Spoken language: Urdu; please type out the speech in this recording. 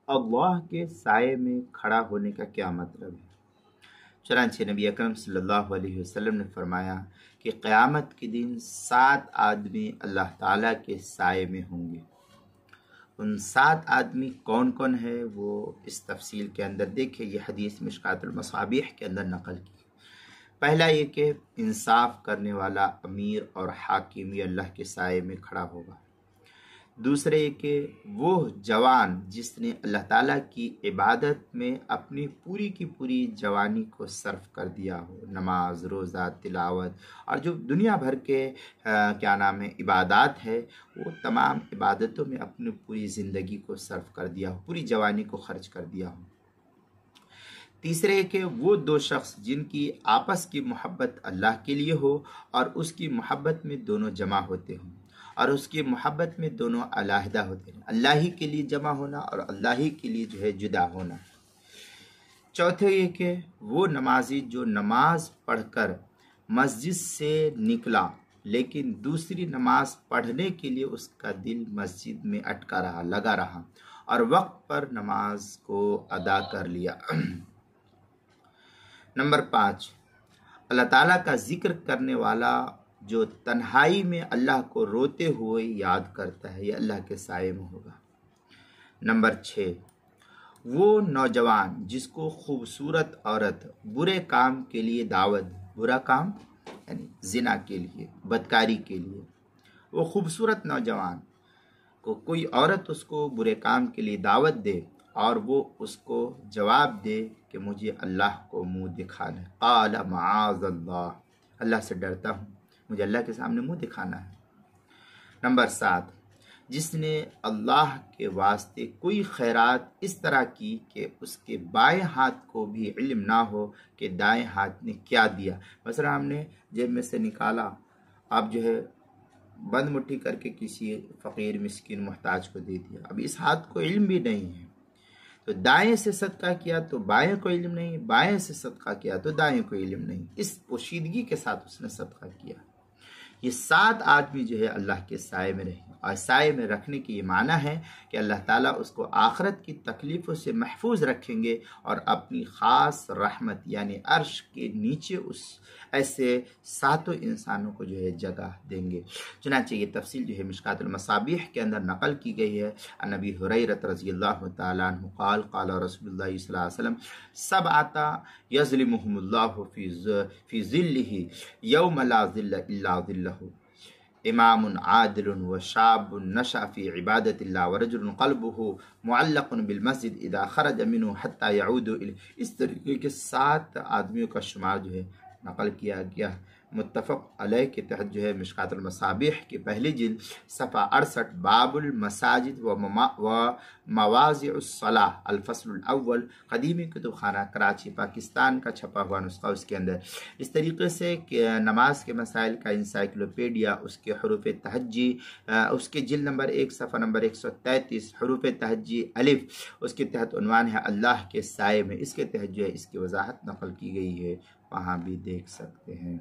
اللہ کے سائے میں کھڑا ہونے کا کیا مطلب ہے؟ چنانچہ نبی اکرم صلی اللہ علیہ وسلم نے فرمایا کہ قیامت کے دن 7 آدمی اللہ تعالیٰ کے سائے میں ہوں گے۔ ان 7 آدمی کون کون ہے وہ اس تفصیل کے اندر دیکھیں، یہ حدیث مشکات المصابیح کے اندر نقل کی۔ پہلا یہ کہ انصاف کرنے والا امیر اور حاکم یہ اللہ کے سائے میں کھڑا ہوگا۔ دوسرے یہ کہ وہ جوان جس نے اللہ تعالیٰ کی عبادت میں اپنی پوری کی پوری جوانی کو صرف کر دیا ہو، نماز، روزہ، تلاوت اور جو دنیا بھر کے عبادات ہے، وہ تمام عبادتوں میں اپنی پوری زندگی کو صرف کر دیا ہو، پوری جوانی کو خرچ کر دیا ہو۔ تیسرے کہ وہ 2 شخص جن کی آپس کی محبت اللہ کے لیے ہو اور اس کی محبت میں دونوں جمع ہوتے ہوں، اور اس کی محبت میں دونوں علیحدہ ہوتے ہیں، اللہ ہی کے لیے جمع ہونا اور اللہ ہی کے لیے جدا ہونا۔ چوتھے یہ کہ وہ نمازی جو نماز پڑھ کر مسجد سے نکلا لیکن دوسری نماز پڑھنے کے لیے اس کا دل مسجد میں اٹکا رہا، لگا رہا اور وقت پر نماز کو ادا کر لیا۔ نمبر 5، اللہ تعالیٰ کا ذکر کرنے والا جو تنہائی میں اللہ کو روتے ہوئے یاد کرتا ہے، یہ اللہ کے سائے میں ہوگا۔ نمبر 6، وہ نوجوان جس کو خوبصورت عورت برے کام کے لیے دعوت، برا کام یعنی زنا کے لیے، بدکاری کے لیے، وہ خوبصورت نوجوان کو کوئی عورت اس کو برے کام کے لیے دعوت دے اور وہ اس کو جواب دے کہ مجھے اللہ کو منہ دکھانا ہے، قال معاذ اللہ، اللہ سے ڈرتا ہوں، مجھے اللہ کے سامنے منہ دکھانا ہے۔ نمبر 7، جس نے اللہ کے واسطے کوئی خیرات اس طرح کی کہ اس کے بائیں ہاتھ کو بھی علم نہ ہو کہ دائیں ہاتھ نے کیا دیا۔ مثلا ہم نے جیب میں سے نکالا، آپ بند مٹھی کر کے کسی فقیر مسکین محتاج کو دے دیا، اب اس ہاتھ کو علم بھی نہیں ہے، تو دائیں سے صدقہ کیا تو بائیں کو علم نہیں، بائیں سے صدقہ کیا تو دائیں کو علم نہیں، اس پوشیدگی کے ساتھ اس نے صدقہ کیا۔ یہ 7 آدمی اللہ کے سائے میں رہیں، اور سائے میں رکھنے کی یہ معنی ہے کہ اللہ تعالیٰ اس کو آخرت کی تکلیفوں سے محفوظ رکھیں گے اور اپنی خاص رحمت یعنی عرش کے نیچے اس ایسے 7 انسانوں کو جگہ دیں گے۔ چنانچہ یہ تفصیل مشکات المصابیح کے اندر نقل کی گئی ہے۔ عن ابی ہریرہ رضی اللہ تعالیٰ عنہ قال قال رسول اللہ صلی اللہ علیہ وسلم 7 یظلمهم اللہ فی ظلہ یوم لا ظل الا ظلہ، امام عادل وشاب نشأ فی عبادت اللہ ورجل قلبہ معلق بالمسجد اذا خرج منہ حتی یعود الیہ۔ اس طریقے کے 7 آدمیوں کا شمار نقل کیا گیا۔ متفق علیہ کے تحت مشکات المصابیح کی پہلی جلد صفحہ 68 باب المساجد و مواضع الصلاح الفصل الاول، قدیمی کتب خانہ کراچی پاکستان کا چھپا ہوا نسخہ اس کے اندر۔ اس طریقے سے کہ نماز کے مسائل کا انسائکلوپیڈیا، اس کے حروف تہجی، اس کے جلد نمبر 1 صفحہ نمبر 133 حروف تہجی الف، اس کے تحت عنوان ہے اللہ کے سائے میں، اس کے تحت اس کی وضاحت نقل کی گئی ہے، وہاں بھی دیکھ سکتے ہیں۔